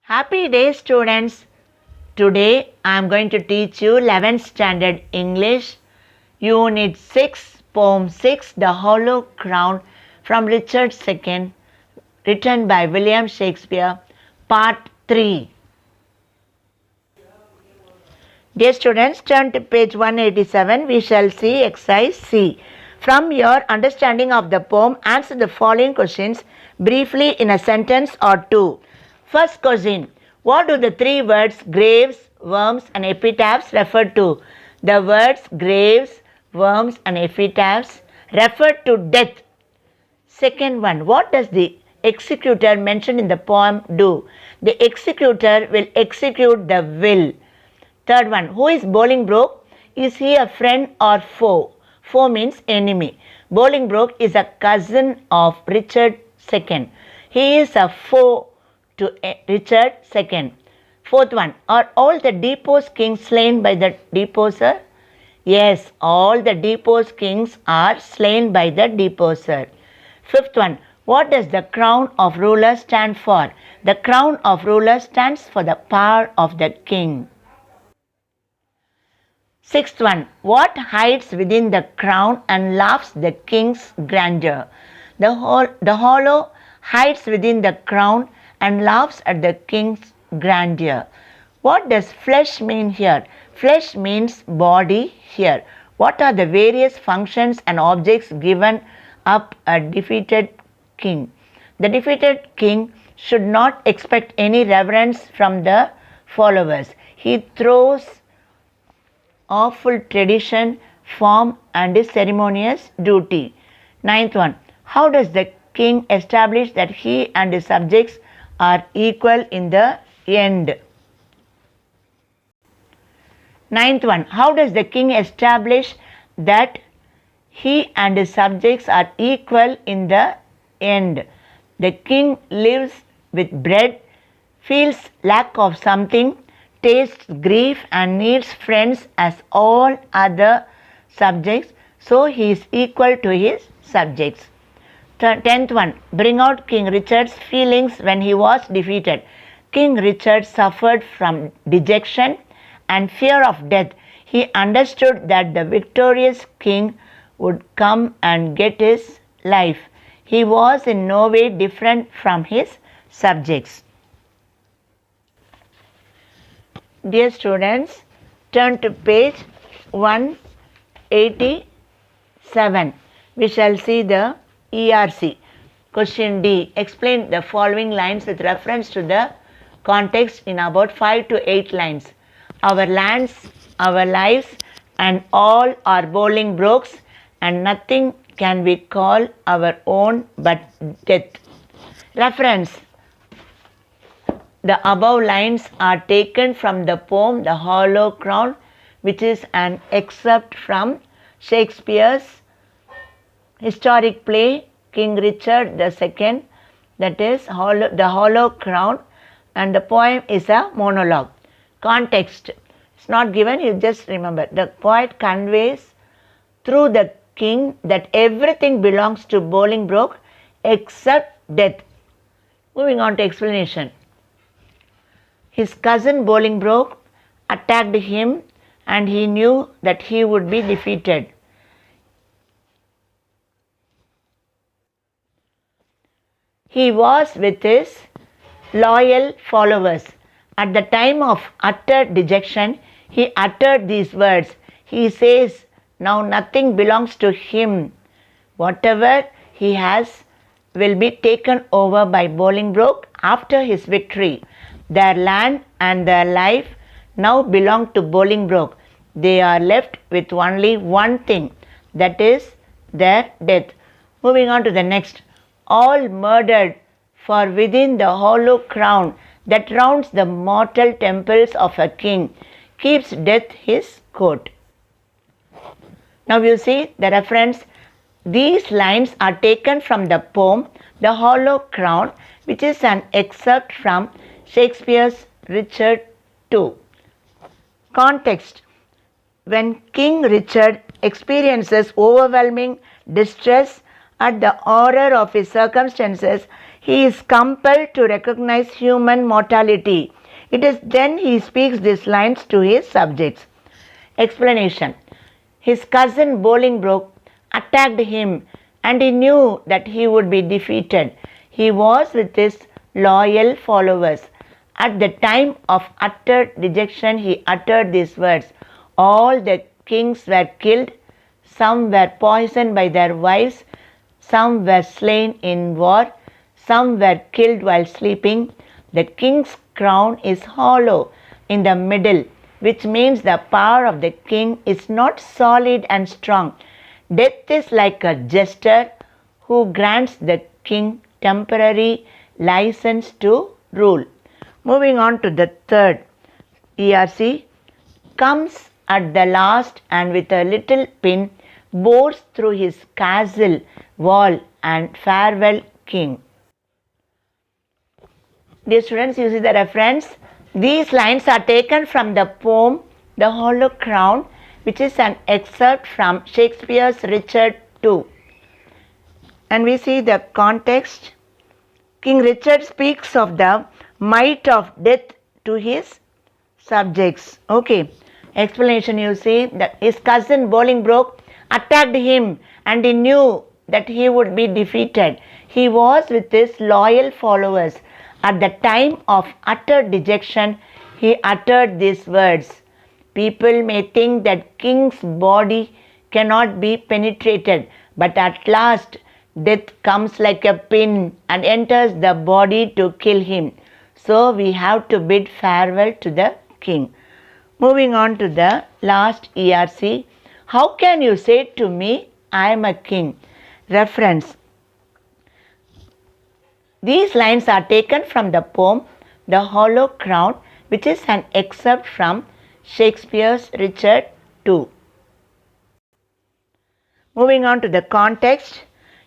Happy day, students. Today I am going to teach you 11th standard English, Unit 6, Poem 6, The Hollow Crown from Richard II, written by William Shakespeare, Part 3. Dear students, turn to page 187. We shall see exercise C. From your understanding of the poem, answer the following questions briefly in a sentence or two. First question. What do the three words graves, worms and epitaphs refer to? The words graves, worms and epitaphs refer to death. Second one. What does the executor mentioned in the poem do? The executor will execute the will. Third one. Who is Bolingbroke? Is he a friend or foe? Foe means enemy. Bolingbroke is a cousin of Richard II. He is a foe to Richard II. Fourth one. Are all the deposed kings slain by the deposer? Yes, all the deposed kings are slain by the deposer. Fifth one. What does the crown of ruler stand for? The crown of ruler stands for the power of the king. Sixth one. What hides within the crown and laughs the king's grandeur? The hollow hides within the crown and laughs at the king's grandeur. What does flesh mean here? Flesh means body here. What are the various functions and objects given up a defeated king? The defeated king should not expect any reverence from the followers. He throws awful tradition, form and his ceremonious duty. Ninth one. How does the king establish that he and his subjects are equal in the end? Ninth one. How does the king establish that he and his subjects are equal in the end? The king lives with bread, feels lack of something, tastes grief and needs friends as all other subjects, so he is equal to his subjects. 10th one. Bring out King Richard's feelings when he was defeated. King Richard suffered from dejection and fear of death. He understood that the victorious king would come and get his life. He was in no way different from his subjects. Dear students, turn to page 187. We shall see the ERC. Question D. Explain the following lines with reference to the context in about 5 to 8 lines. Our lands, our lives and all are Bolingbroke's, and nothing can we call our own but death. Reference. The above lines are taken from the poem The Hollow Crown, which is an excerpt from Shakespeare's historic play King Richard II, that is The Hollow Crown, and the poem is a monologue. Context. It's not given, you just remember. The poet conveys through the king that everything belongs to Bolingbroke except death. Moving on to explanation. His cousin Bolingbroke attacked him and he knew that he would be defeated. He was with his loyal followers. At the time of utter dejection, he uttered these words. He says, now nothing belongs to him. Whatever he has will be taken over by Bolingbroke after his victory. Their land and their life now belong to Bolingbroke. They are left with only one thing, that is their death. Moving on to the next. All murdered, for within the hollow crown that rounds the mortal temples of a king keeps death his coat. Now you see the reference. These lines are taken from the poem The Hollow Crown, which is an excerpt from Shakespeare's Richard II. Context. When King Richard experiences overwhelming distress at the horror of his circumstances, He is compelled to recognize human mortality. It is then he speaks these lines to his subjects. Explanation. His cousin Bolingbroke attacked him and he knew that he would be defeated. He was with his loyal followers. At the time of utter dejection, he uttered these words. All the kings were killed, some were poisoned by their wives, some were slain in war, some were killed while sleeping. The king's crown is hollow in the middle, which means the power of the king is not solid and strong. Death is like a jester who grants the king temporary license to rule. Moving on to the third ERC. Comes at the last and with a little pin bores through his castle wall and farewell king. Dear students, you see the reference. These lines are taken from the poem The Hollow Crown, which is an excerpt from Shakespeare's Richard II. And we see the context. King Richard speaks of the might of death to his subjects. Okay. Explanation, you see that his cousin Bolingbroke attacked him and he knew that he would be defeated. He was with his loyal followers. At the time of utter dejection, he uttered these words. People may think that king's body cannot be penetrated, but at last death comes like a pin and enters the body to kill him. So we have to bid farewell to the king. Moving on to the last ERC. How can you say to me, I am a king? Reference. These lines are taken from the poem The Hollow Crown, which is an excerpt from Shakespeare's Richard II. Moving on to the context,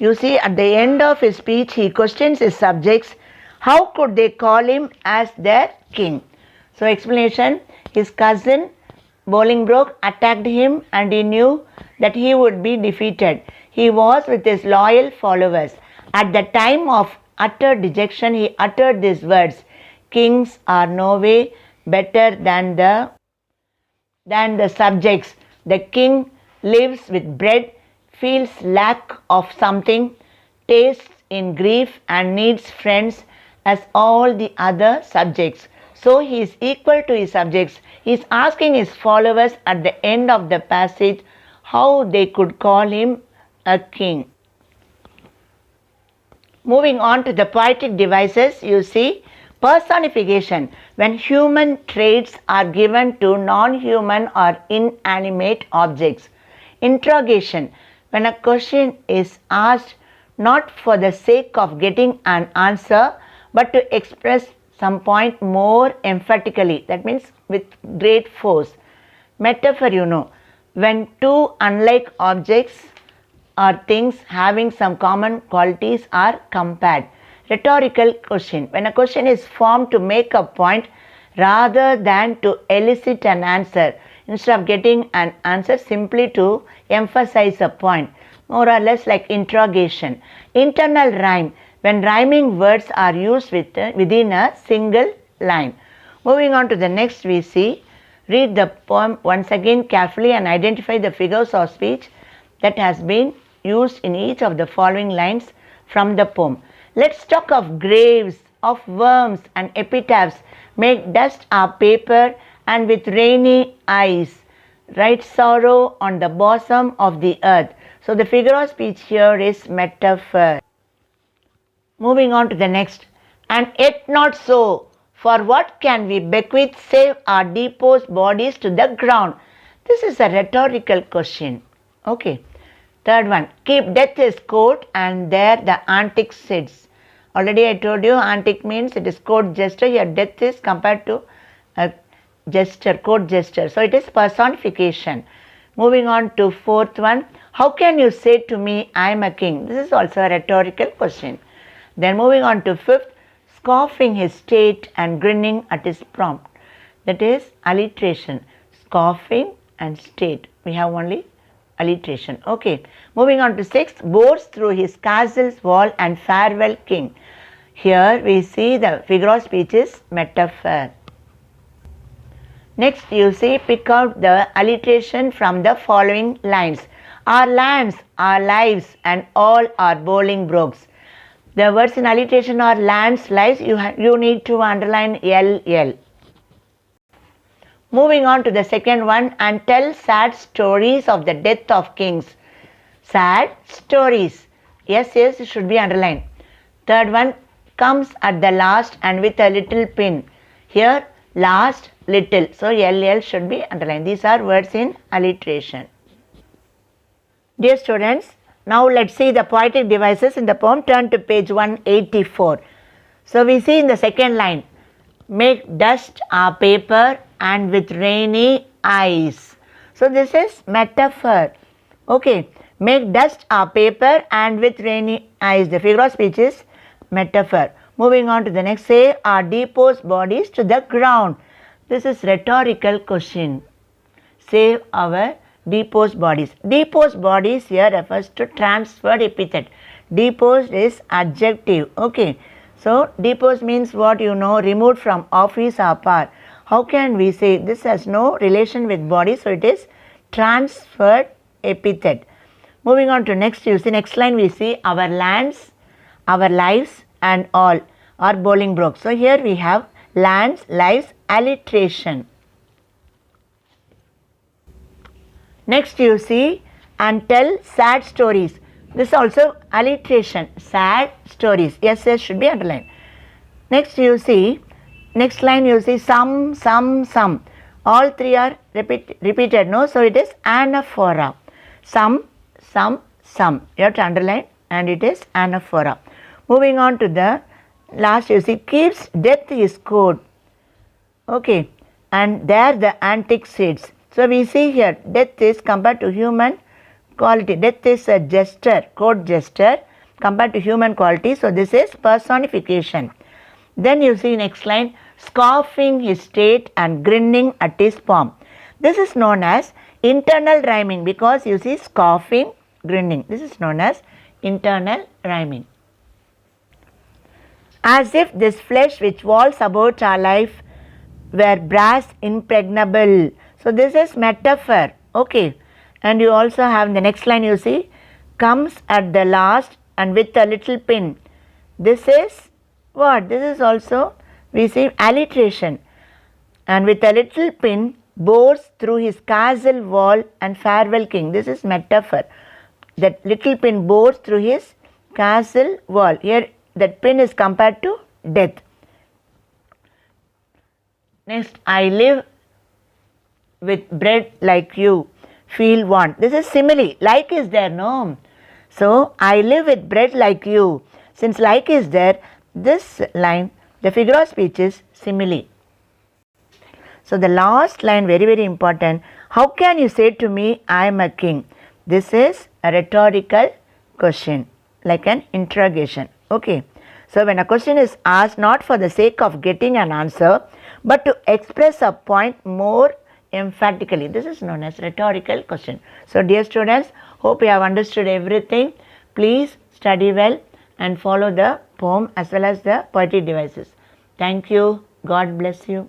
you see at the end of his speech he questions his subjects, how could they call him as their king? So explanation, his cousin Bolingbroke attacked him and he knew that he would be defeated. He was with his loyal followers. At the time of utter dejection, he uttered these words, kings are no way better than the subjects. The king lives with bread, feels lack of something, tastes in grief and needs friends as all the other subjects. So he is equal to his subjects. He is asking his followers at the end of the passage how they could call him a king. Moving on to the poetic devices, you see personification. When human traits are given to non-human or inanimate objects. Interrogation. When a question is asked not for the sake of getting an answer but to express some point more emphatically, that means with great force. Metaphor, you know, when two unlike objects or things having some common qualities are compared. Rhetorical question. When a question is formed to make a point rather than to elicit an answer, instead of getting an answer, simply to emphasize a point, more or less like interrogation. Internal rhyme. When rhyming words are used within a single line. Moving on to the next, we see, read the poem once again carefully and identify the figures of speech that has been used in each of the following lines from the poem. Let's talk of graves, of worms and epitaphs. Make dust our paper and with rainy eyes write sorrow on the bosom of the earth. So the figure of speech here is metaphor. Moving on to the next. And yet not so, for what can we bequeath save our deposed bodies to the ground? This is a rhetorical question. Okay. Third one. Keep death his court and there the antic sits. Already I told you antic means it is court gesture. Here death is compared to a gesture, court gesture. So it is personification. Moving on to fourth one. How can you say to me I am a king? This is also a rhetorical question. Then moving on to fifth, scoffing his state and grinning at his prompt. That is alliteration. Scoffing and state. We have only alliteration. Okay. Moving on to sixth, bores through his castle's wall and farewell king. Here we see the figure of speech is metaphor. Next you see, pick out the alliteration from the following lines. Our lands, our lives and all are Bolingbroke's. The words in alliteration are lands, lives. You need to underline LL. Moving on to the second one, and tell sad stories of the death of kings. Sad stories. Yes, it should be underlined. Third one, comes at the last and with a little pin. Here, last, little. So, LL should be underlined. These are words in alliteration. Dear students, now let's see the poetic devices in the poem. Turn to page 184. So, we see in the second line, make dust our paper and with rainy eyes. So, this is metaphor. Okay, make dust our paper and with rainy eyes. The figure of speech is metaphor. Moving on to the next, say our deposed bodies to the ground. This is rhetorical question. Save our deposed bodies. Deposed bodies here refers to transferred epithet. Deposed is adjective. Okay. So, deposed means what you know, removed from office or power. How can we say this has no relation with body? So, it is transferred epithet. Moving on to next, you see next line we see our lands, our lives and all are Bolingbroke. So, here we have lands, lives, alliteration. Next you see, and tell sad stories. This also alliteration, sad stories. Yes, should be underlined. Next you see, next line you see some. All three are repeated, no? So, it is anaphora. Some. You have to underline and it is anaphora. Moving on to the last, you see, keeps death his coat. Okay, and there the antique sits. So, we see here death is compared to human quality. Death is a gesture, court gesture compared to human quality. So, this is personification. Then you see next line, scoffing his state and grinning at his palm. This is known as internal rhyming because you see scoffing, grinning. This is known as internal rhyming. As if this flesh which walls about our life were brass impregnable. So, this is metaphor. Okay. And you also have the next line you see, comes at the last and with a little pin. This is what? This is also we see alliteration. And with a little pin bores through his castle wall and farewell king. This is metaphor. That little pin bores through his castle wall. Here that pin is compared to death. Next, I live with bread like you, feel want. This is simile. Like is there, no? So, I live with bread like you. Since like is there, this line, the figure of speech is simile. So, the last line very important. How can you say to me, I am a king? This is a rhetorical question, like an interrogation. Okay. So, when a question is asked not for the sake of getting an answer, but to express a point more emphatically, this is known as rhetorical question. So, dear students, hope you have understood everything. Please study well and follow the poem as well as the poetic devices. Thank you. God bless you.